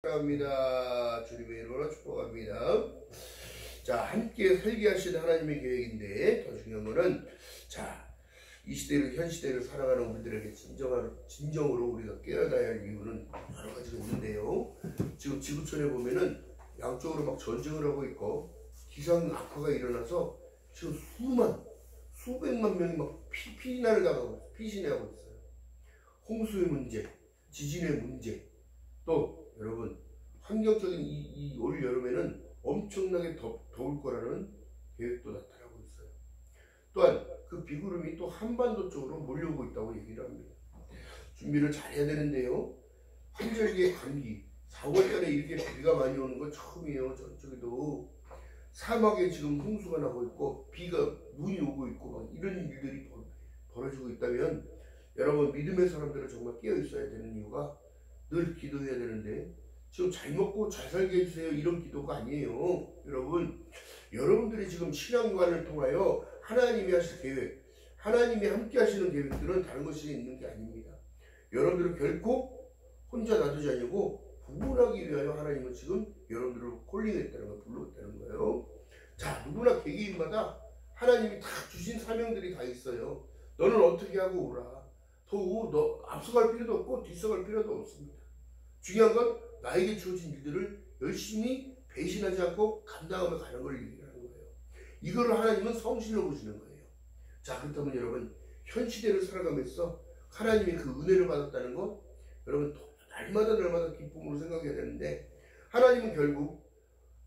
사랑합니다. 주님의 이름으로 축복합니다. 자, 함께 살게 하시는 하나님의 계획인데 더 중요한 거는 이 시대를, 현 시대를 살아가는 우리들에게 진정으로 우리가 깨어나야 할 이유는 여러 가지가 있는데요. 지금 지구촌에 보면은 양쪽으로 막 전쟁을 하고 있고 기상 악화가 일어나서 지금 수백만 명이 막 피난을 당하고 피신하고 있어요. 홍수의 문제, 지진의 문제, 또 여러분 환경적인 이 올 여름에는 엄청나게 더울 거라는 계획도 나타나고 있어요. 또한 그 비구름이 또 한반도 쪽으로 몰려오고 있다고 얘기를 합니다. 준비를 잘해야 되는데요. 환절기의 감기, 4월달에 이렇게 비가 많이 오는 건 처음이에요. 저쪽에도 사막에 지금 홍수가 나고 있고 눈이 오고 있고 막 이런 일들이 벌어지고 있다면 여러분 믿음의 사람들은 정말 깨어 있어야 되는 이유가 늘 기도해야 되는데 지금 잘 먹고 잘 살게 해주세요 이런 기도가 아니에요. 여러분들이 지금 신앙관을 통하여 하나님이 하실 계획, 하나님이 함께 하시는 계획들은 다른 것이 있는 게 아닙니다. 여러분들은 결코 혼자 놔두지 않고 구분하기 위하여 하나님은 지금 여러분들을 콜링했다는 걸 불렀다는 거예요. 자, 누구나 개개인마다 하나님이 다 주신 사명들이 다 있어요. 너는 어떻게 하고 오라. 너 앞서갈 필요도 없고 뒤서갈 필요도 없습니다. 중요한 건 나에게 주어진 일들을 열심히 배신하지 않고 감당하며 가는 걸 얘기하는 거예요. 이거를 하나님은 성실로 보시는 거예요. 자, 그렇다면 여러분 현 시대를 살아가면서 하나님의 그 은혜를 받았다는 것 여러분 날마다 기쁨으로 생각해야 되는데 하나님은 결국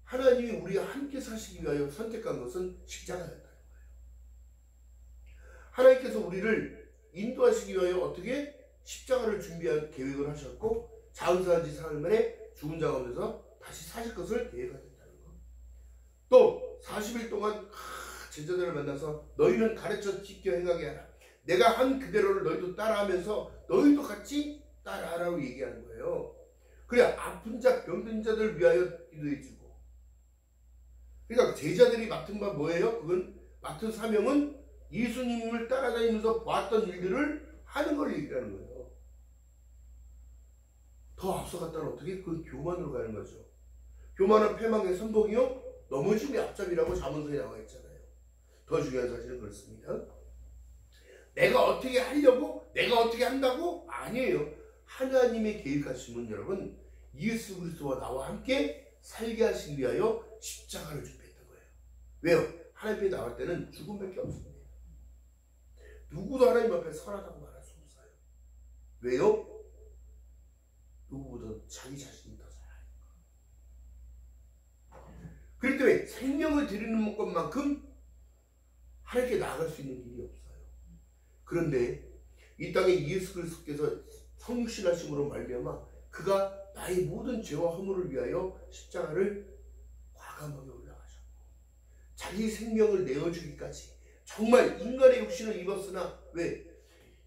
하나님이 우리와 함께 사시기 위하여 선택한 것은 십자가였다는 거예요. 하나님께서 우리를 인도하시기 위하여 어떻게 십자가를 준비한 계획을 하셨고 장사한 지 사흘 만에 죽은 자 가운데서 다시 사실 것을 계획하셨다는 것. 또 40일 동안 제자들을 만나서 너희는 가르쳐 지켜 행하게 하라. 내가 한 그대로를 너희도 따라하면서 너희도 같이 따라하라고 얘기하는 거예요. 그래 아픈 자 병든 자들 위하여 기도해주고. 그러니까 제자들이 맡은 바 뭐예요? 그건 맡은 사명은 예수님을 따라다니면서 봤던 일들을 하는 걸 얘기하는 거예요. 더 앞서갔다는 어떻게? 그 교만으로 가는 거죠. 교만은 패망의 선봉이요 넘어짐이 앞잡이라고 잠언서에 나와 있잖아요. 더 중요한 사실은 그렇습니다. 내가 어떻게 하려고? 내가 어떻게 한다고? 아니에요. 하나님의 계획하심은 여러분 예수 그리스도와 나와 함께 살게 하시기 위하여 십자가를 준비했던 거예요. 왜요? 하나님 앞에 나올 때는 죽음밖에 없습니다. 누구도 하나님 앞에 선하다고 말할 수 없어요. 왜요? 누구보다 자기 자신이 더 잘하니까. 그렇기 때문에 생명을 드리는 것만큼 하나님께 나아갈 수 있는 길이 없어요. 그런데 이 땅에 예수 그리스도께서 성육신하심으로 말미암아 그가 나의 모든 죄와 허물을 위하여 십자가를 과감하게 올라가셨고 자기 생명을 내어주기까지 정말 인간의 육신을 입었으나 왜?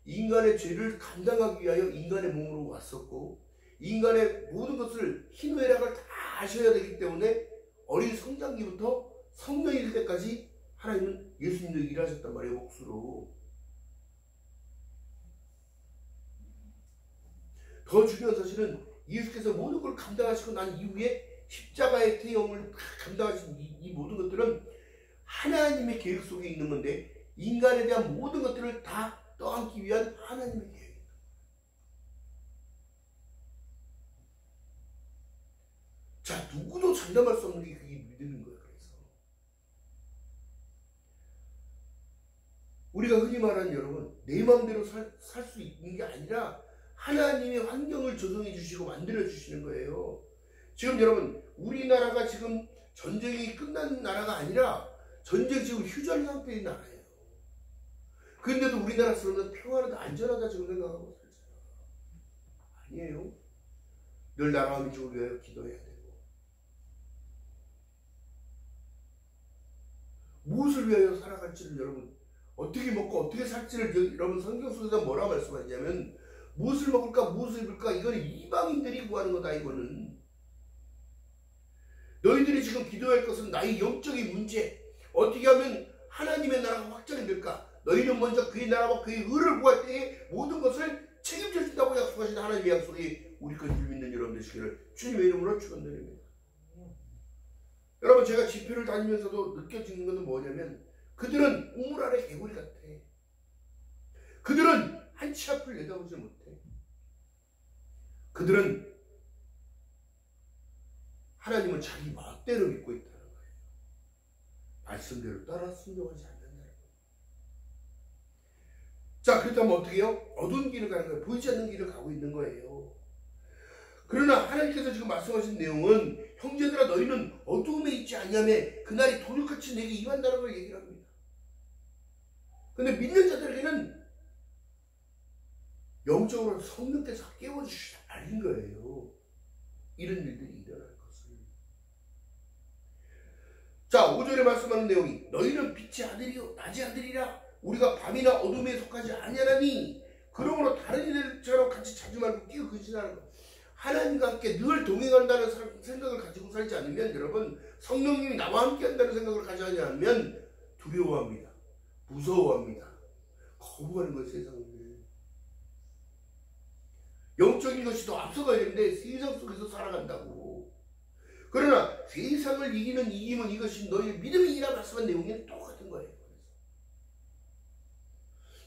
인간의 죄를 감당하기 위하여 인간의 몸으로 왔었고 인간의 모든 것을 희노애락을 다 아셔야 되기 때문에 어린 성장기부터 성령이 될 때까지 하나님은 예수님도 일하셨단 말이에요. 몫으로. 더 중요한 사실은 예수께서 모든 걸 감당하시고 난 이후에 십자가의 태형을 감당하신 이 모든 것들은 하나님의 계획 속에 있는 건데 인간에 대한 모든 것들을 다 떠안기 위한 하나님의 계획입니다. 자, 누구도 장담할 수 없는 게 그게 믿음인 거예요. 그래서 우리가 흔히 말하는 여러분 내 마음대로 살 수 있는 게 아니라 하나님의 환경을 조성해 주시고 만들어 주시는 거예요. 지금 여러분 우리나라가 지금 전쟁이 끝난 나라가 아니라 전쟁 지금 휴전 상태인 나라예요. 그런데도 우리나라 사람은 평화하다 안전하다 지금 생각하고 살잖아. 아니에요. 늘 나라와 민족을 위하여 기도해야 되고 무엇을 위하여 살아갈지를 여러분 어떻게 먹고 어떻게 살지를 여러분 성경 속에서 뭐라고 말씀하냐면 무엇을 먹을까 무엇을 입을까 이거는 이방인들이 구하는 거다. 이거는 너희들이 지금 기도할 것은 나의 영적인 문제 어떻게 하면 하나님의 나라가 확장이 될까. 너희는 먼저 그의 나라와 그의 의를 구할 때에 모든 것을 책임져 준다고 약속하신 하나님의 약속이 우리 것 줄 믿는 여러분 되시기를 주님의 이름으로 축원드립니다. 여러분 제가 집회를 다니면서도 느껴지는 것은 뭐냐면 그들은 우물 아래 개구리 같아. 그들은 한치 앞을 내다보지 못해. 그들은 하나님은 자기 마음대로 믿고 있다는 거예요. 말씀대로 따라 순종하지 않는다는 거예요. 자, 그렇다면 어떻게 해요? 어두운 길을 가는 거예요. 보이지 않는 길을 가고 있는 거예요. 그러나 하나님께서 지금 말씀하신 내용은 형제들아 너희는 어두움에 있지 아니하며 그날이 도둑같이 내게 임한다는 걸 얘기를 합니다. 근데 믿는 자들에게는 영적으로 성령께서 깨워주시지 않은 거예요. 이런 일들이 일어날 것을. 자, 5절에 말씀하는 내용이 너희는 빛의 아들이요 낮의 아들이라 우리가 밤이나 어둠에 속하지 아니하나니 그러므로 다른 이들처럼 같이 자지 말고 끼어 근신하는 것. 하나님과 함께 늘 동행한다는 생각을 가지고 살지 않으면 여러분 성령님이 나와 함께 한다는 생각을 가지지 않으면 두려워합니다. 무서워합니다. 거부하는 거예요. 세상을. 영적인 것이 더 앞서가야 되는데 세상 속에서 살아간다고. 그러나 세상을 이기는 이김은 이것이 너희의 믿음이라 말씀한 내용이 똑같은 거예요.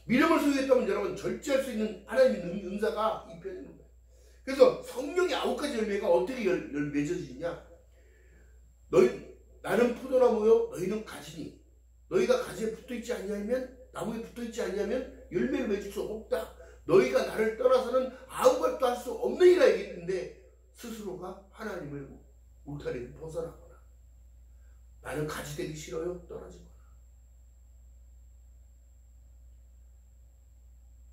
믿음을 소유했다면 여러분 절제할 수 있는 하나님의 은사가 입혀지는 거예요. 그래서 성령의 9가지 열매가 어떻게 맺어지냐. 나는 포도나무요 너희는 가지니 너희가 가지에 붙어있지 아니하면 나무에 붙어있지 아니하면 열매를 맺을 수 없다. 너희가 나를 떠나서는 아무것도 할 수 없느니라 얘기했는데 스스로가 하나님을 울타리를 벗어나거나 나는 가지 되기 싫어요 떨어지거나.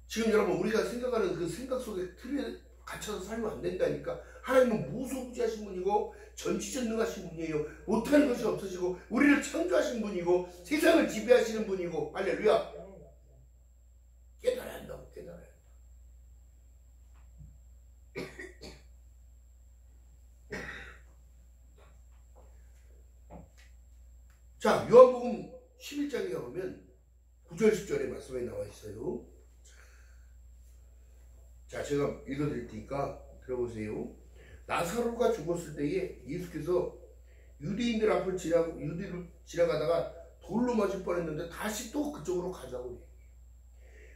지금 여러분 우리가 생각하는 그 생각 속에 틀에 갇혀서 살면 안 된다니까. 하나님은 무소부지하신 분이고 전지전능하신 분이에요. 못하는 것이 없으시고 우리를 창조하신 분이고 세상을 지배하시는 분이고. 할렐루야. 깨달아야 한다고. 깨달아야 한다. 자, 요한복음 11장에 가보면 9절 10절의 말씀에 나와 있어요. 자, 제가 읽어드릴 테니까 들어보세요. 나사로가 죽었을 때에 예수께서 유대인들 앞을 지나가다가 돌로 맞을 뻔했는데 다시 또 그쪽으로 가자고 얘기해요.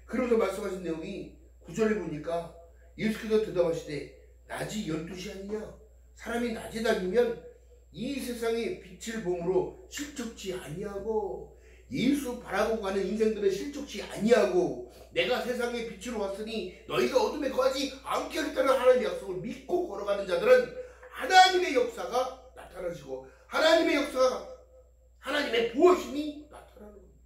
그러면서 말씀하신 내용이 9절에 보니까 예수께서 대답하시되 낮이 12시 아니냐. 사람이 낮에 다니면 이 세상의 빛을 보므로 실족치 아니하고 예수 바라고 가는 인생들은 실족치 아니하고 내가 세상의 빛으로 왔으니 너희가 어둠에 거하지 않게 하겠다는 하나님의 약속을 믿고 걸어가는 자들은 하나님의 역사가 나타나시고 하나님의 역사가 하나님의 보호심이 나타나는 겁니다.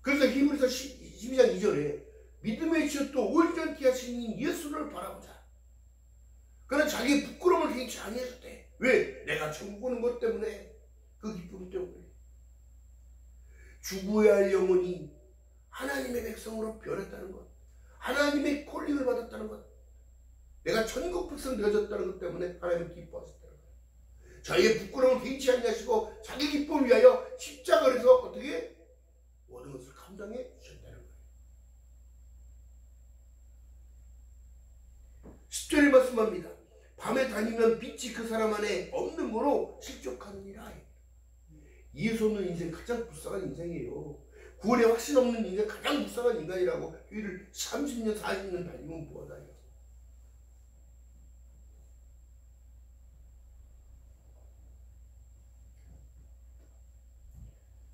그래서 히브리서 12장 2절에 믿음의 지었도 온전히 하시는 예수를 바라보자. 그는 자기 부끄러움을 개의치 아니하셨대. 왜? 내가 천국 오는 것 때문에. 그 기쁨 때문에. 죽어야 할 영혼이 하나님의 백성으로 변했다는 것. 하나님의 콜링을 받았다는 것. 내가 천국 백성 되어졌다는 것 때문에 하나님은 기뻐하셨다는 것. 자기의 부끄러움을 개의치 아니하시고 자기 기쁨을 위하여 십자가를 해서 어떻게? 모든 것을 감당해 주셨다는 거예요. 10절에 말씀합니다. 밤에 다니면 빛이 그 사람 안에 없는 거로 실족하느니라. 예수 없는 인생 가장 불쌍한 인생이에요. 구원의 확신 없는 인생 가장 불쌍한 인간이라고. 교회를 30년 40년 다니면 뭐하다요.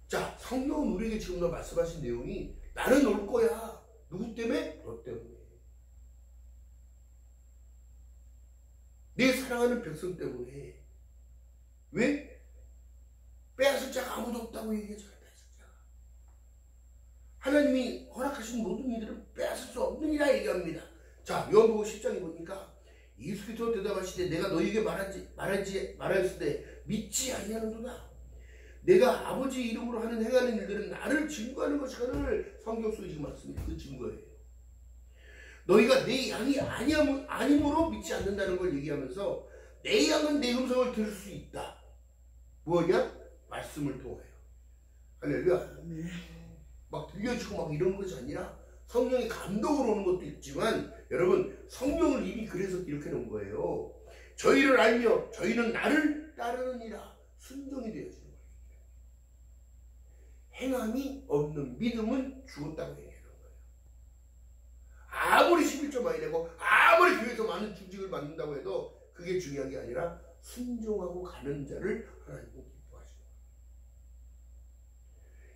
자, 성령은 우리에게 지금 말씀하신 내용이 나는 올 거야. 누구 때문에? 너 때문에. 내 사랑하는 백성 때문에. 왜? 빼앗을 자가 아무도 없다고 얘기해줘요. 빼앗을 자가. 하나님이 허락하신 모든 이들은 빼앗을 수 없느니라 얘기합니다. 자, 요한복음 10장에 보니까 예수께서 대답하시되 내가 너희에게 말하였으되 믿지 아니하는도다. 내가 아버지 이름으로 행하는 일들은 나를 증거하는 것이거늘. 성경 속에 지금 말씀이 그 증거예요. 너희가 내 양이 아님으로 믿지 않는다는 걸 얘기하면서 내 양은 내 음성을 들을 수 있다. 뭐냐? 말씀을 통하여. 할렐루야. 막 들려주고 막 이런 것이 아니라 성령의 감동으로 오는 것도 있지만 여러분 성령을 이미 그래서 이렇게 놓은 거예요. 저희를 알며 저희는 나를 따르느니라. 순종이 되어지는 거예요. 행함이 없는 믿음은 죽었다고 얘기하는 거예요. 아무리 11조 많이 내고 아무리 교회에서 많은 중직을 받는다고 해도 그게 중요한 게 아니라 순종하고 가는 자를 하나님은 기뻐하시는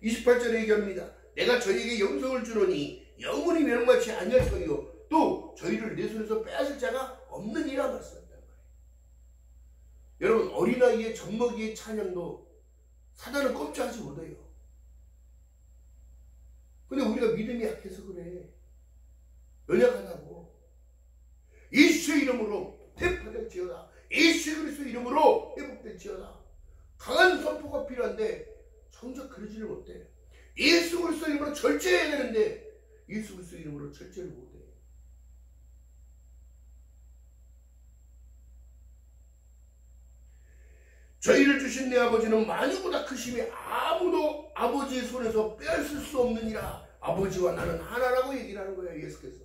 거예요. 28절에 얘기합니다. 내가 저희에게 영생을 주노니 영원히 멸망치 아니할 터이요 또 저희를 내 손에서 빼앗을 자가 없느니라 말씀한단 말이에요. 여러분 어린아이의 젖먹이의 찬양도 사단은 꼼짝하지 못해요. 근데 우리가 믿음이 약해서 그래. 연약하다고. 예수의 이름으로 회복될지어다. 예수 그리스도 이름으로 회복될지어다. 강한 선포가 필요한데 정작 그러지를 못해. 예수 그리스도 이름으로 절제해야 되는데 예수 그리스도 이름으로 절제를 못해. 저희를 주신 내 아버지는 만유보다 크심에 아무도 아버지의 손에서 빼앗을 수 없느니라. 아버지와 나는 하나라고 얘기를 하는 거예요. 예수께서.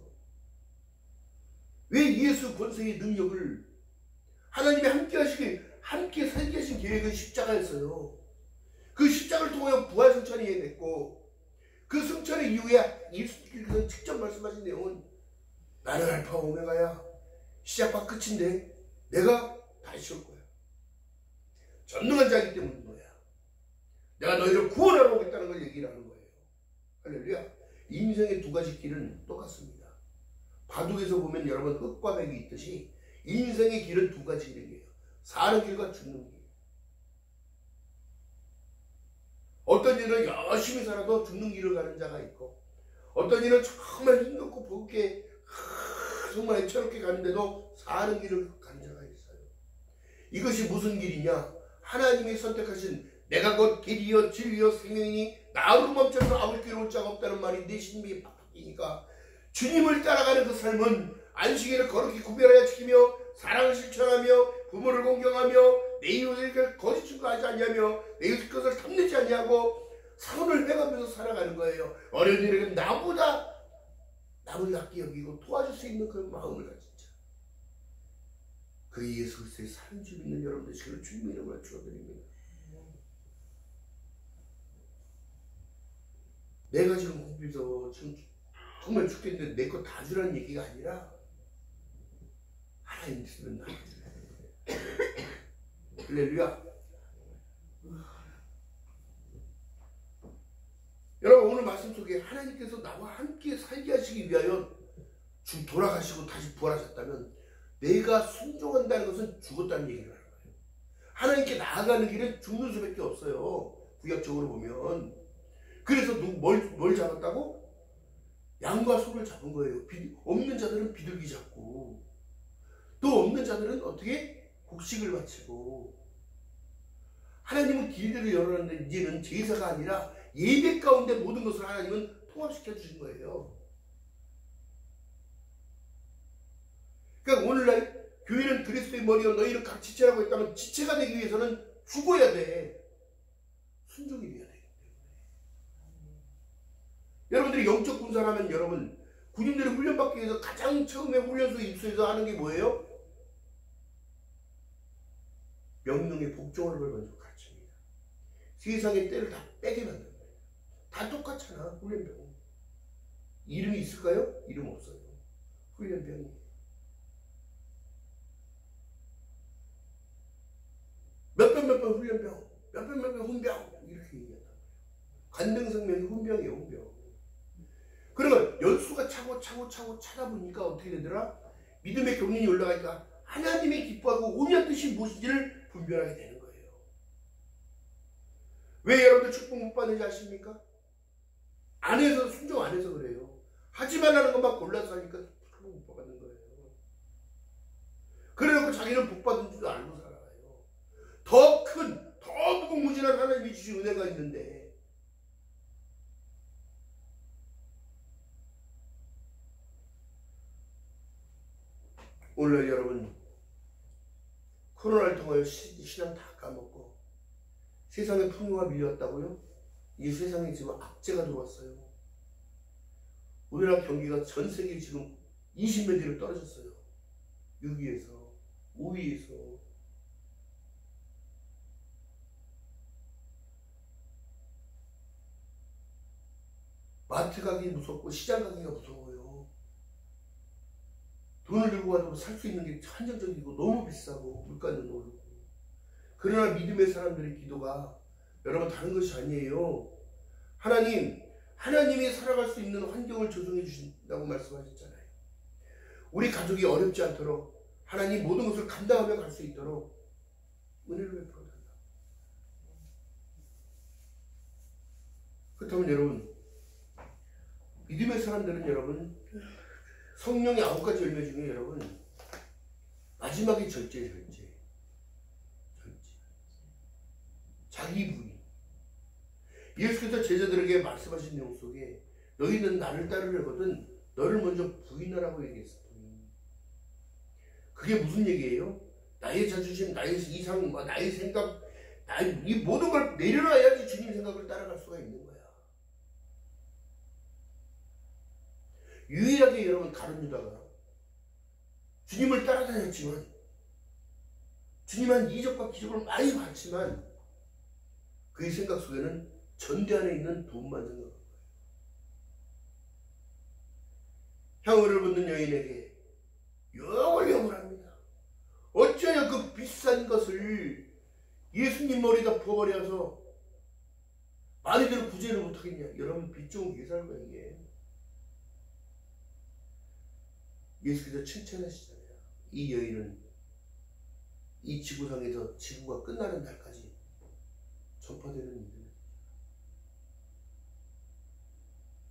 왜 예수 권세의 능력을 하나님이 함께 살게 하신 계획은 십자가였어요. 그 십자가를 통하여 부활 승천이 해냈고 그 승천의 이후에 예수께서 직접 말씀하신 내용은 나는 알파와 오메가야. 시작과 끝인데 내가 다시 올 거야. 전능한 자이기 때문인 거야. 내가 너희를 구원하러 오겠다는 걸 얘기를 하는 거예요. 할렐루야. 인생의 두 가지 길은 똑같습니다. 바둑에서 보면 여러분 흑과 백이 있듯이 인생의 길은 두 가지 길이에요. 사는 길과 죽는 길. 어떤 일은 열심히 살아도 죽는 길을 가는 자가 있고 어떤 일은 정말 힘겹고 붉게 정말 애처롭게 가는데도 사는 길을 가는 자가 있어요. 이것이 무슨 길이냐? 하나님이 선택하신 내가 곧 길이요 진리요 생명이니 나로 멈춰서 아버지께로 올 자가 없다는 말이 내 심리에 바뀌니까 주님을 따라가는 그 삶은 안식일을 거룩히 구별하여 지키며 사랑을 실천하며 부모를 공경하며 내 이웃에게 거짓 증거하지 아니하며 내 이웃 것을 탐내지 아니하고 선을 행하면서 살아가는 거예요. 어린이들에게 나보다 남을 낫게 여기고 도와줄 수 있는 그런 마음을 가진 자. 그 예수 그리스도의 사는 줄 믿는 여러분들 지금 주님의 이름을 축원드립니다. 내가 지금 호흡에서 지금 정말 죽겠는데 내 거 다 주라는 얘기가 아니라 하나님 있으면 나 할렐루야. 여러분 오늘 말씀 속에 하나님께서 나와 함께 살게 하시기 위하여 돌아가시고 다시 부활하셨다면 내가 순종한다는 것은 죽었다는 얘기를 하는 거예요. 하나님께 나아가는 길은 죽는 수밖에 없어요. 구약적으로 보면. 그래서 뭘 잡았다고? 양과 소를 잡은 거예요. 없는 자들은 비둘기 잡고 또 없는 자들은 어떻게? 곡식을 바치고. 하나님은 길들을 열어놨는데 이제는 제사가 아니라 예배 가운데 모든 것을 하나님은 통합시켜 주신 거예요. 그러니까 오늘날 교회는 그리스도의 머리요 너희는 각 지체라고 했다면 지체가 되기 위해서는 죽어야 돼. 순종이 돼야 돼. 여러분들이 영적 군사라면 여러분 군인들이 훈련받기 위해서 가장 처음에 훈련소 입소해서 하는 게 뭐예요? 명령에 복종하는 걸 먼저 가르칩니다. 세상의 때를 다 빼게 만듭니다. 다 똑같잖아. 훈련병. 이름이 있을까요? 이름 없어요. 훈련병이. 몇 번 훈련병, 몇 번 훈병 이렇게 얘기한다. 관등성명이 훈병이에요. 훈병. 그러면 연수가 차고 차다 보니까 어떻게 되더라? 믿음의 경륜이 올라가니까 하나님이 기뻐하고 온유한 뜻이 무엇인지를 분별하게 되는 거예요. 왜 여러분들 축복 못 받는지 아십니까? 안에서 순종 안 해서 그래요. 하지 말라는 것만 골라서 하니까 축복 못 받는 거예요. 그래놓고 자기는 복 받은 줄도 알고 살아요. 더 큰, 더 무궁무진한 하나님이 주신 은혜가 있는데 오늘 여러분 코로나를 통하여 신앙 다 까먹고 세상에 풍요가 밀렸다고요? 이 세상에 지금 악재가 들어왔어요. 우리나라 경기가 전 세계 지금 20몇 위로 떨어졌어요. 6위에서 5위에서. 마트 가기 무섭고 시장 가기가 무서워요. 돈을 들고 가도 살 수 있는 게 한정적이고 너무 비싸고 물가도 오르고. 그러나 믿음의 사람들의 기도가 여러분 다른 것이 아니에요. 하나님이 살아갈 수 있는 환경을 조성해 주신다고 말씀하셨잖아요. 우리 가족이 어렵지 않도록 하나님 모든 것을 감당하며 갈 수 있도록 은혜를 베풀어 달라. 그렇다면 여러분, 믿음의 사람들은 여러분 성령의 9가지 열매 중에 여러분 마지막이 절제. 자기 부인. 예수께서 제자들에게 말씀하신 내용 속에 너희는 나를 따르려거든 너를 먼저 부인하라고 얘기했어요. 그게 무슨 얘기예요? 나의 자존심, 나의 이상, 나의 생각, 이 모든 걸 내려놔야지 주님 생각을 따라갈 수가 있는 거야. 유일하게 여러분 가룟 유다가 주님을 따라다녔지만 주님 이적과 기적을 많이 봤지만 그의 생각 속에는 전대 안에 있는 돈만 생각한 거예요. 향후를 묻는 여인에게 욕을 합니다. 어쩌냐 그 비싼 것을 예수님 머리에다 부어버려서 많이들 구제를 못하겠냐. 여러분 빚 좋은 계산할 거야 이게. 예수께서 칭찬하시잖아요. 이 여인은 이 지구상에서 지구가 끝나는 날까지 전파되는 일입니다.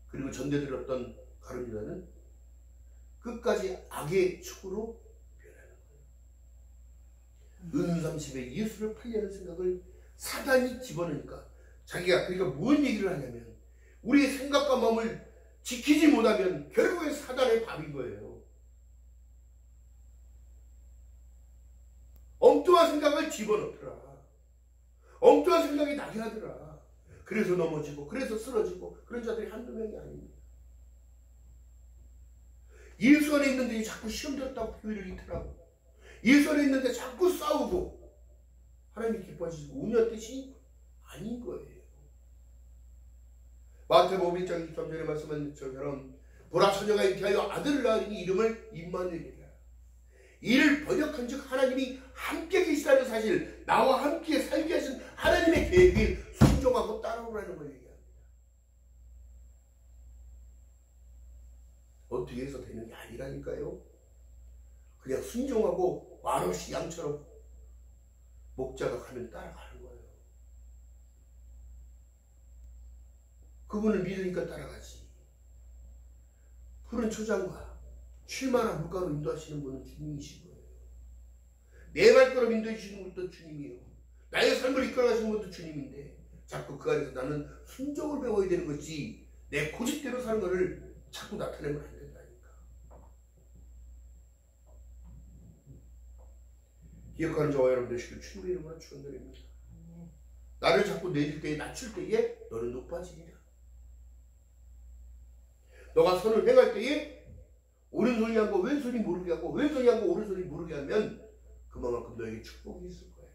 그리고 전대 들었던 가룟 유다는 끝까지 악의 축으로 변하는 거예요. 은삼십에 예수를 팔려는 생각을 사단이 집어넣으니까 자기가 그러니까 무슨 얘기를 하냐면 우리의 생각과 마음을 지키지 못하면 결국엔 사단의 밥인 거예요. 엉뚱한 생각을 집어넣더라. 엉뚱한 생각이 나게 하더라. 그래서 넘어지고 그래서 쓰러지고 그런 자들이 한두 명이 아닙니다. 예수 안에 있는데 자꾸 시험 들었다고 교회를 이틀하고 예수 안에 있는데 자꾸 싸우고 하나님이 기뻐하시고 운명 뜻이 아닌 거예요. 마태복음 1장 23절에 말씀한 것처럼 보라 처녀가 잉태하여 아들을 낳으니 이름을 임마누엘이라. 이를 번역한 즉 하나님이 함께 계시다는 사실, 나와 함께 살게 하신 하나님의 계획에 순종하고 따라오라는 걸 얘기합니다. 어떻게 해서 되는 게 아니라니까요. 그냥 순종하고 말없이 양처럼 목자가 가면 따라가는 거예요. 그분을 믿으니까 따라가지. 푸른 초장과 쉴만한 물가로 인도하시는 분은 주님이신 거예요. 내 발걸음 인도해주시는 것도 주님이에요. 나의 삶을 이끌어가시는 것도 주님인데 자꾸 그 안에서 나는 순종을 배워야 되는 거지 내 고집대로 사는 것을 자꾸 나타내면 안 된다니까. 기억하는 저와 여러분 되시길 주님의 이름으로 축원드립니다. 나를 자꾸 내릴 때에 낮출 때에 너는 높아지리라. 너가 선을 행할 때에 오른손이 한 거 왼손이 모르게 하고 왼손이 한 거 오른손이 모르게 하면 그만큼 너에게 축복이 있을 거야.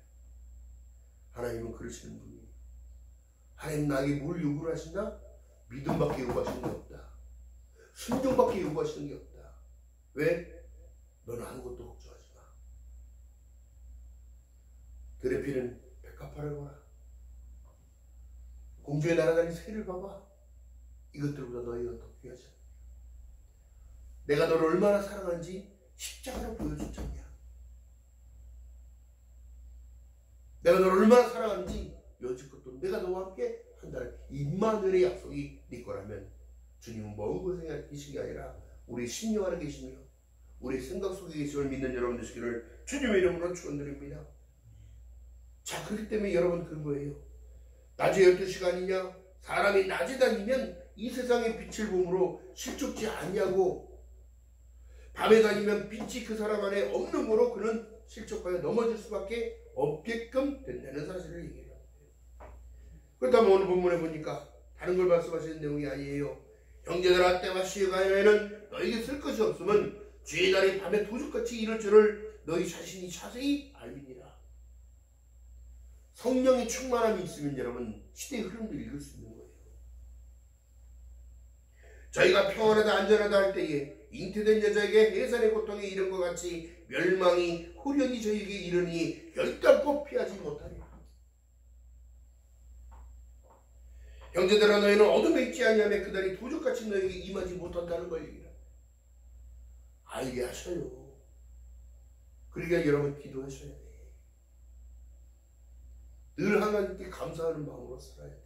하나님은 그러시는 분이에요. 하나님 나에게 뭘 요구를 하신다? 믿음밖에 요구하시는 게 없다. 순종밖에 요구하시는 게 없다. 왜? 너는 아무것도 걱정하지 마. 들의 피는 백합화를 봐라. 공주의 날아다니는 새를 봐봐. 이것들보다 너희가 더 귀하지 않냐. 내가 너를 얼마나 사랑하는지 십자가로 보여줬잖냐. 내가 너를 얼마나 사랑하는지 여지껏도 내가 너와 함께 한다는 임마누엘의 약속이 네 거라면 주님은 먼 곳에 계신 게 아니라 우리 심령 안에 계시며 우리 생각 속에 계심을 믿는 여러분 되시기를 주님의 이름으로 축원드립니다. 자, 그렇기 때문에 여러분 그거예요. 낮에 12시간이냐 사람이 낮에 다니면 이 세상의 빛을 보므로 실족지 아니하고 밤에 다니면 빛이 그 사람 안에 없는 거로 그는 실족하여 넘어질 수밖에 없게끔 된다는 사실을 얘기해요. 그렇다면 오늘 본문에 보니까 다른 걸 말씀하시는 내용이 아니에요. 형제들아 때와 시간에는 너에게 쓸 것이 없으면 주의 날이 밤에 도둑같이 이를 줄을 너희 자신이 자세히 알리니라. 성령의 충만함이 있으면 여러분 시대의 흐름도 읽을 수 있는 거예요. 저희가 평안하다 안전하다 할 때에 잉태된 여자에게 해산의 고통에 이른 것 같이 멸망이 호련히 저희에게 이르니 결단코 피하지 못하리라. 형제들아 너희는 어둠에 있지 아니하며 그날이 도적같이 너희에게 임하지 못한다는 걸 얘기라. 알게 하셔요. 그러니까 여러분 기도하셔야 돼. 늘 하나님께 감사하는 마음으로 살아야 돼.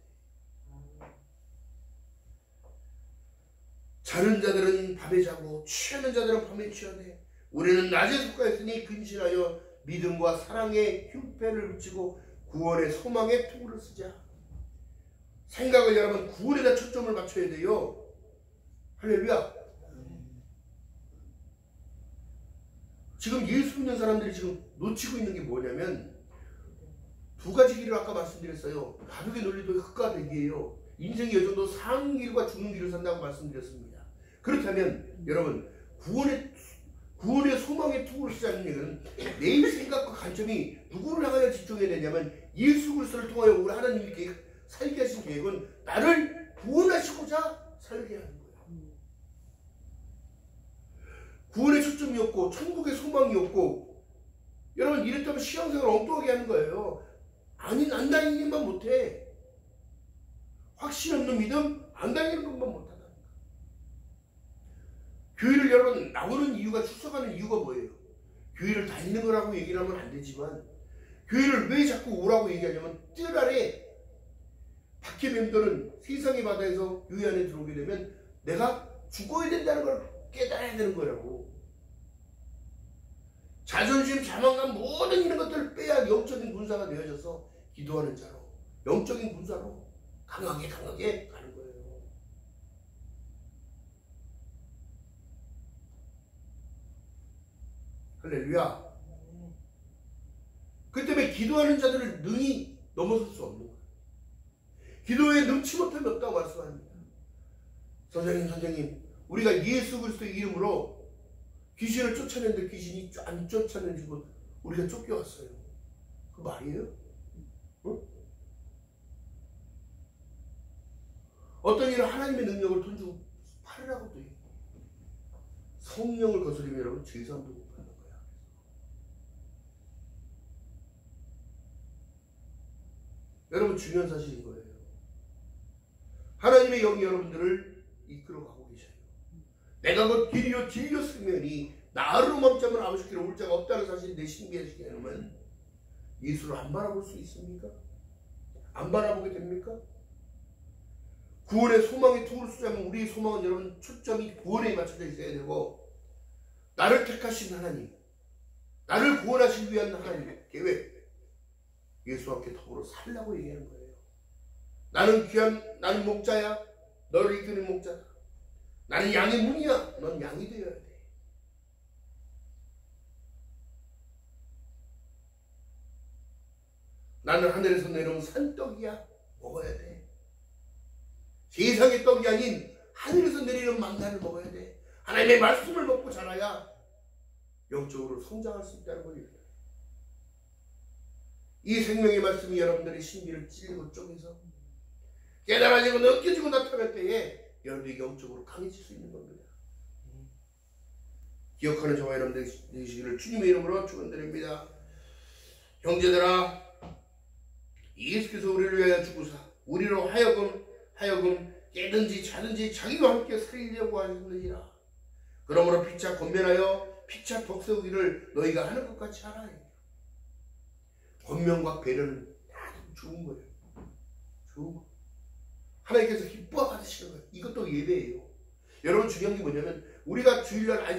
자는 자들은 밤에 자고 취하는 자들은 밤에 취하되 우리는 낮에 속하였으니 근신하여 믿음과 사랑의 흉패를 붙이고 구원의 소망의 투구를 쓰자. 생각을 여러분 구원에다 초점을 맞춰야 돼요. 할렐루야. 지금 예수 믿는 사람들이 지금 놓치고 있는 게 뭐냐면 두 가지 길을 아까 말씀드렸어요. 가족의 논리도 흑과 백이에요. 인생의 여정도 사는 길과 죽는 길을 산다고 말씀드렸습니다. 그렇다면 여러분 구원의 소망의 투구를 쓰자는 얘기는 내 생각과 관점이 누구를 향하여 집중해야 되냐면 예수 그리스도를 통하여 우리 하나님이 살게 하신 계획은 나를 구원하시고자 살게 하는 거야. 구원의 초점이었고 천국의 소망이었고 여러분 이랬다면 신앙생활을 엉뚱하게 하는 거예요. 아니 안 다니는 것만 못해. 확신 없는 믿음 안 다니는 것만 못하다. 교회를 여러분 나오는 이유가 출석하는 이유가 뭐예요? 교회를 다니는 거라고 얘기를 하면 안 되지만 교회를 왜 자꾸 오라고 얘기하냐면 뜰 아래 박해 맴도는 세상의 바다에서 교회 안에 들어오게 되면 내가 죽어야 된다는 걸 깨달아야 되는 거라고. 자존심, 자만감 모든 이런 것들을 빼야 영적인 군사가 되어져서 기도하는 자로 영적인 군사로 강하게 가는 거예요. 할렐루야. 그 때문에 기도하는 자들을 능히 넘어설 수 없는 거예요. 기도에 능치 못함이 없다고 말씀합니다. 선생님 우리가 예수 그리스도의 이름으로 귀신을 쫓아내는데 귀신이 안 쫓아내지고 우리가 쫓겨왔어요. 그 말이에요? 응? 어떤 일은 하나님의 능력을 돈 주고 팔으라고도 해요. 성령을 거스리면 여러분 죄사함도 못 받는 거야. 여러분 중요한 사실인 거예요. 하나님의 영이 여러분들을 이끌어가고 계셔요. 내가 곧 길이요 진리요 생명이니 나로 멈춰면 아버지께로 올 자가 없다는 사실을 내 신비에 지켜내면 예수를 안 바라볼 수 있습니까? 안 바라보게 됩니까? 구원의 소망의 투구를 쓰자면 우리의 소망은 여러분 초점이 구원에 맞춰져 있어야 되고 나를 택하신 하나님, 나를 구원하시기 위한 하나님의 계획, 예수와 함께 더불어 살라고 얘기하는 거예요. 나는 목자야, 너를 이끄는 목자다. 나는 양의 문이야, 넌 양이 되어야 돼. 나는 하늘에서 내려온 산떡이야, 먹어야 돼. 세상의 떡이 아닌 하늘에서 내리는 만나를 먹어야 돼. 하나님의 말씀을 먹고 자라야 영적으로 성장할 수 있다는 겁니다. 이 생명의 말씀이 여러분들의 신비를 찔리고 쪼개서 깨달아지고 느껴지고 나타날 때에 여러분들이 영적으로 강해질 수 있는 겁니다. 기억하는 저와 여러분들 되시기를 주님의 이름으로 축원드립니다. 형제들아, 예수께서 우리를 위하여 죽으사 우리로 하여금 깨든지 자든지 자기와 함께 살리려고 하셨느니라. 그러므로 피차 권면하여 피차 덕세우기를 너희가 하는 것 같이 하라. 권면과 배려는 아주 좋은 거예요. 좋은 거. 하나님께서 기뻐 받으시는 거예요. 이것도 예배예요. 여러분 중요한 게 뭐냐면 우리가 주일날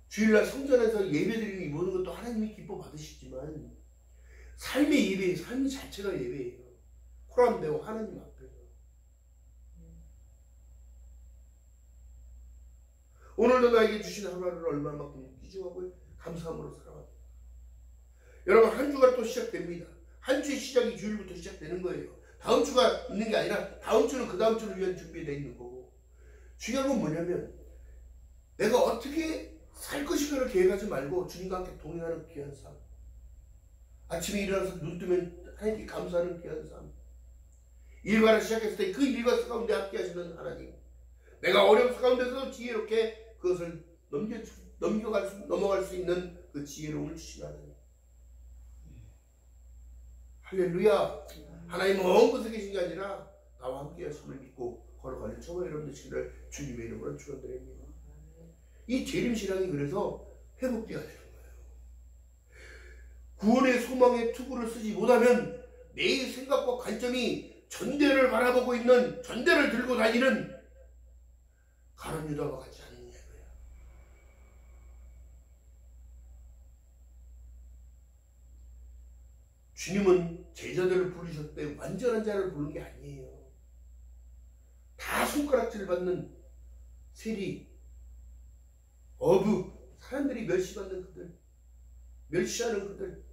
주일날 성전에서 예배드리는 이 모든 것도 하나님이 기뻐 받으시지만 삶의 예배, 삶 자체가 예배예요. 코란되고 하나님 앞에서. 오늘도 나에게 주신 하루를 얼마만큼 귀중하고 감사함으로 살아갑니다. 여러분 한 주가 또 시작됩니다. 한 주의 시작이 주일부터 시작되는 거예요. 다음 주가 있는 게 아니라 다음 주는 그 다음 주를 위한 준비되어 있는 거고, 중요한 건 뭐냐면 내가 어떻게 살 것인가를 계획하지 말고 주님과 함께 동행하는 귀한 삶, 아침에 일어나서 눈 뜨면 하나님께 감사하는 귀한 삶, 일과를 시작했을 때 그 일과 가운데 함께 하시는 하나님, 내가 어려움 가운데서도 지혜롭게 그것을 넘어갈 수 있는 그 지혜로움을 주시는 하나님. 할렐루야. 하나님 먼 곳에 계신 게 아니라 나와 함께 하심을 믿고 걸어가는 저와 여러분 되시기를 주님의 이름으로 축원드립니다. 이 재림신앙이 그래서 회복되어야 되는 거예요. 구원의 소망의 투구를 쓰지 못하면 내 생각과 관점이 전대를 바라보고 있는, 전대를 들고 다니는 가룟 유다와 같지 않느냐 이거야. 주님은 제자들을 부르셨을 때 완전한 자를 부르는 게 아니에요. 다 손가락질 받는 세리, 어부, 사람들이 멸시받는 그들, 멸시하는 그들,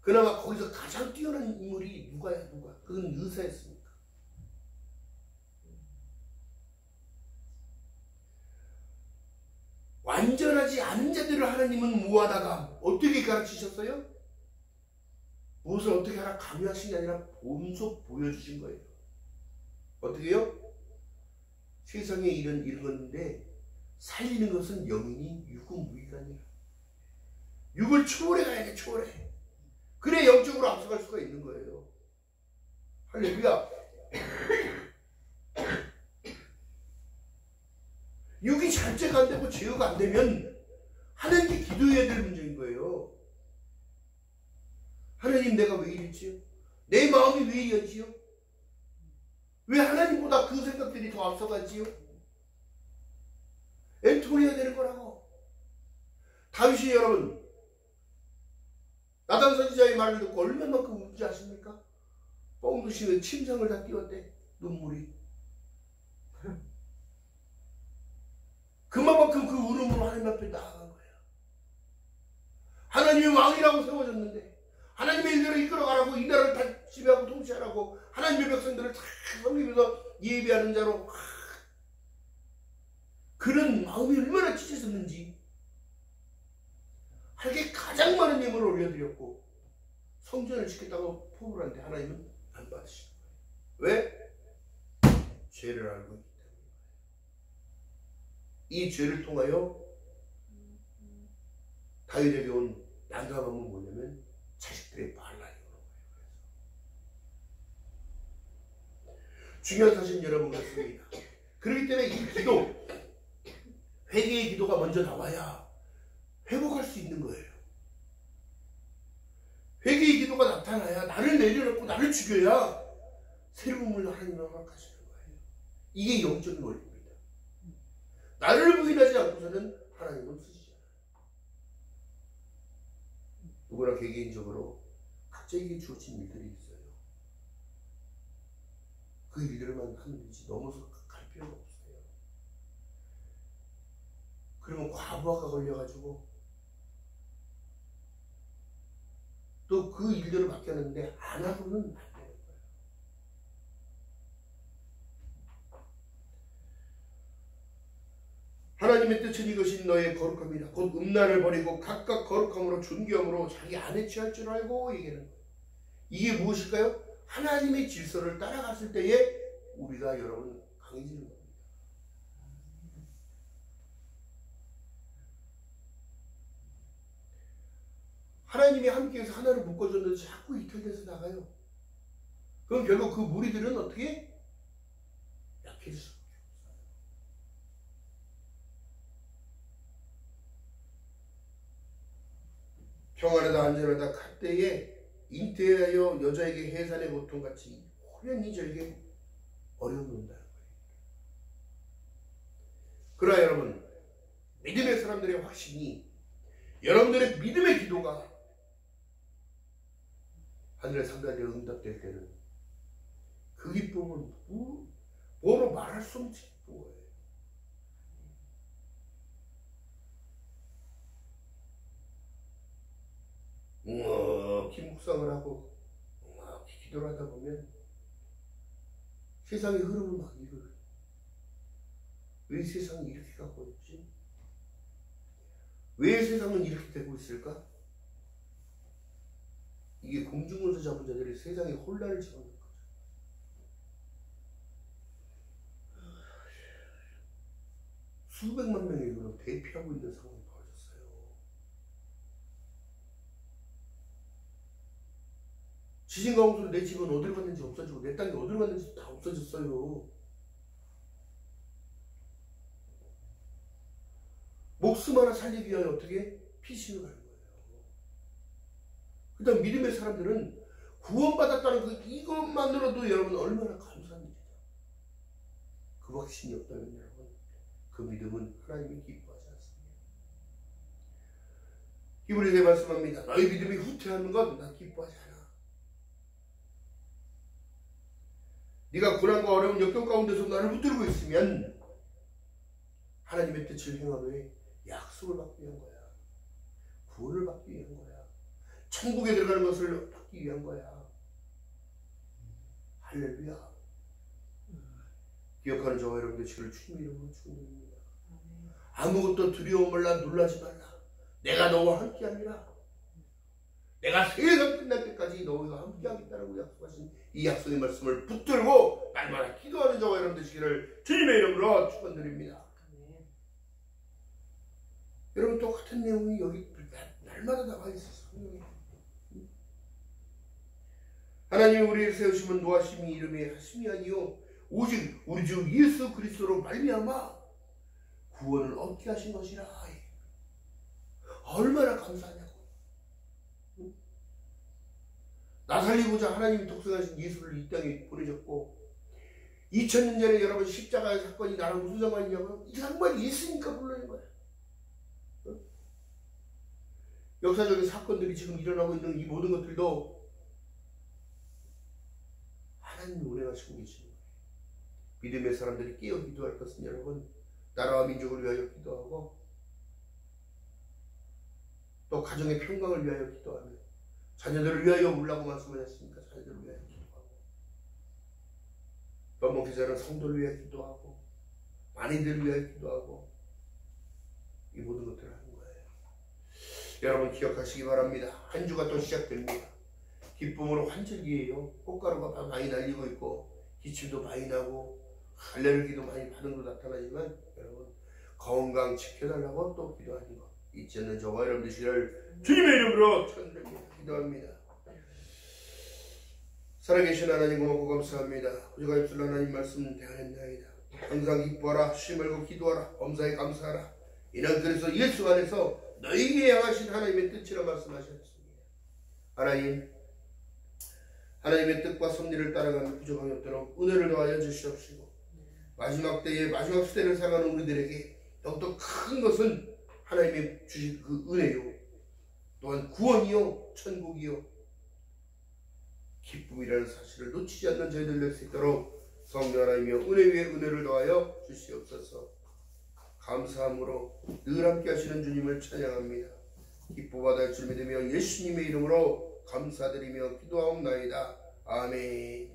그나마 거기서 가장 뛰어난 인물이 누가야, 누가? 그건 의사였습니까? 완전하지 않은 자들을 하나님은 모아다가 어떻게 가르치셨어요? 무엇을 어떻게 하라 강요하신 게 아니라 본소 보여주신 거예요. 어떻게요? 세상에 이런 건데 살리는 것은 영이니 육은 무의가 아니라 육을 초월해 가야 돼. 초월해. 그래 영적으로 앞서갈 수가 있는 거예요. 할렐루야. 육이 절제가 안 되고 제어가 안 되면 하나님께 기도해야 될 문제인 거예요. 하나님, 내가 왜 이랬지요? 내 마음이 왜 이랬지요? 왜 하나님보다 그 생각들이 더 앞서가지요? 애통해야 되는 거라고. 다윗이 여러분 나단 선지자의 말을 듣고 얼마만큼 울지 아십니까? 뻥도 쉬는 침상을 다 띄웠대. 눈물이. 그만큼 그 울음으로 하나님 앞에 나아간 거야. 하나님의 왕이라고 세워졌는데, 하나님의 일들을 이끌어가라고, 이 나라를 다 지배하고 통치하라고, 하나님의 백성들을 다 섬기면서 예비하는 자로, 그런 마음이 얼마나 찢어졌는지. 하나님께 가장 많은 예물을 올려드렸고 성전을 짓겠다고 포부를 하는데 하나님은 안 받으시는 거예요. 왜? 죄를 알고 있기 때문에. 이 죄를 통하여 다윗에게 온 난감함은 뭐냐면 자식들의 반란이 오는 거예요. 중요한 사실은 여러분 같습니다. 그렇기 때문에 이 기도, 회개의 기도가 먼저 나와야 회복할 수 있는 거예요. 회개의 기도가 나타나야, 나를 내려놓고 나를 죽여야 새로움을 하나님이 허락하시는 거예요. 이게 영적인 원리입니다. 나를 부인하지 않고서는 하나님은 쓰시잖아요. 누구나 개개인적으로 각자에게 주어진 일들이 있어요. 그 일들만 하면 되지 넘어서 갈 필요가 없어요. 그러면 과부하가 걸려가지고 또 그 일들을 맡겼는데 안 하고는 안 되는 거예요. 하나님의 뜻은 이것이 너의 거룩함이다. 곧 음란을 버리고 각각 거룩함으로 존귀함으로 자기 안에 취할 줄 알고 얘기하는 거예요. 이게 무엇일까요? 하나님의 질서를 따라갔을 때에 우리가 여러분 강해지는 겁니다. 하나님이 함께해서 하나를 묶어줬는데 자꾸 이탈돼서 나가요. 그럼 결국 그 무리들은 어떻게? 약해질 수밖에 없어요. 평안하다 안전하다 갈 때에 잉태하여 여자에게 해산의 고통같이 호련히 저에게 어려움 온다는 거예요. 그러나 여러분, 믿음의 사람들의 확신이, 여러분들의 믿음의 기도가 하늘의 상단에 응답될 때는 그 기쁨은 뭐로 말할 수 없는 기쁨인 거예요. 묵상을 하고 막 기도를 하다 보면 세상의 흐름을 막 읽어요. 왜 세상이 이렇게 갖고 있지? 왜 세상은 이렇게 되고 있을까? 이게 공중문서 잡은 자들이 세상에 혼란을 집어넣는 거죠. 수백만 명이 그럼 대피하고 있는 상황이 벌어졌어요. 지진과 홍수로 내 집은 어디로 갔는지 없어지고 내 땅이 어디로 갔는지 다 없어졌어요. 목숨 하나 살리기 위하여 어떻게? 피신을 가는 거예요. 그 다음 믿음의 사람들은 구원받았다는 이것만으로도 여러분 얼마나 감사한 일이죠. 그 확신이 없다면 여러분 그 믿음은 하나님이 기뻐하지 않습니다. 히브리서에 말씀합니다. 너희 믿음이 후퇴하는 건 난 기뻐하지 않아. 네가 고난과 어려운 역경 가운데서 나를 붙들고 있으면 하나님의 뜻을 행하되 약속을 받기 위한 거야. 구원을 받기 위한 거야. 천국에 들어가는 것을 받기 위한 거야. 할렐루야. 기억하는 저와 여러분들 주를 주님 이름으로 축원드립니다. 아무것도 두려워 말라 놀라지 말라. 내가 너와 함께합니다. 내가 세상 끝날 때까지 너희와 함께하겠다라고 약속하신 이 약속의 말씀을 붙들고 날마다 기도하는 저와 여러분 되시기를 주님의 이름으로 축원드립니다. 여러분 똑같은 내용이 여기 날마다 나와 있어서 하나님이 우리를 세우심은 노하심이 이름의 하심이 아니요 오직 우리 주 예수 그리스도로 말미암아 구원을 얻게 하신 것이라. 얼마나 감사하냐고. 나 살리고자 하나님이 독생하신 예수를 이 땅에 보내셨고 2000년 전에 여러분 십자가의 사건이 나랑 무슨 상관이냐고요? 이 상관이 있으니까 불러낸 거야. 역사적인 사건들이 지금 일어나고 있는 이 모든 것들도 하나님이 운행하시고 계시는 거예요. 믿음의 사람들이 깨어 기도할 것은 여러분 나라와 민족을 위하여 기도하고 또 가정의 평강을 위하여 기도하며 자녀들을 위하여 울라고 말씀하셨으니까 자녀들을 위하여 기도하고 또 목회자는 성도를 위하여 기도하고 만인들을 위하여 기도하고 이 모든 것들을 하는 거예요. 여러분 기억하시기 바랍니다. 한 주가 또 시작됩니다. 기쁨으로 환절기예요. 꽃가루가 많이 날리고 있고 기침도 많이 나고 알레르기도 많이 반응도 나타나지만 여러분 건강 지켜달라고 또 기도하는 것 잊지 않는 저와 여러분 되시기를 주님의 이름으로 축원드립니다. 기도합니다. 살아계신 하나님 고맙고 감사합니다. 구주가 입술 하나님 말씀 대하였나이다. 항상 기뻐하라 쉬 말고 기도하라 범사에 감사하라. 이는 그래서 예수 안에서 너희에게 향하신 하나님의 뜻이라 말씀하셨습니다. 하나님의 뜻과 섭리를 따라가는 부족함이 없도록 은혜를 더하여 주시옵시고 마지막 때에 마지막 시대를 살아가는 우리들에게 더욱더 큰 것은 하나님의 주신 그 은혜요 또한 구원이요 천국이요 기쁨이라는 사실을 놓치지 않는 저희들 될 수 있도록 성령 하나님이여 은혜 위에 은혜를 더하여 주시옵소서. 감사함으로 늘 함께 하시는 주님을 찬양합니다. 기뻐받을 줄 믿으며 예수님의 이름으로 감사드리며 기도하옵나이다. 아멘.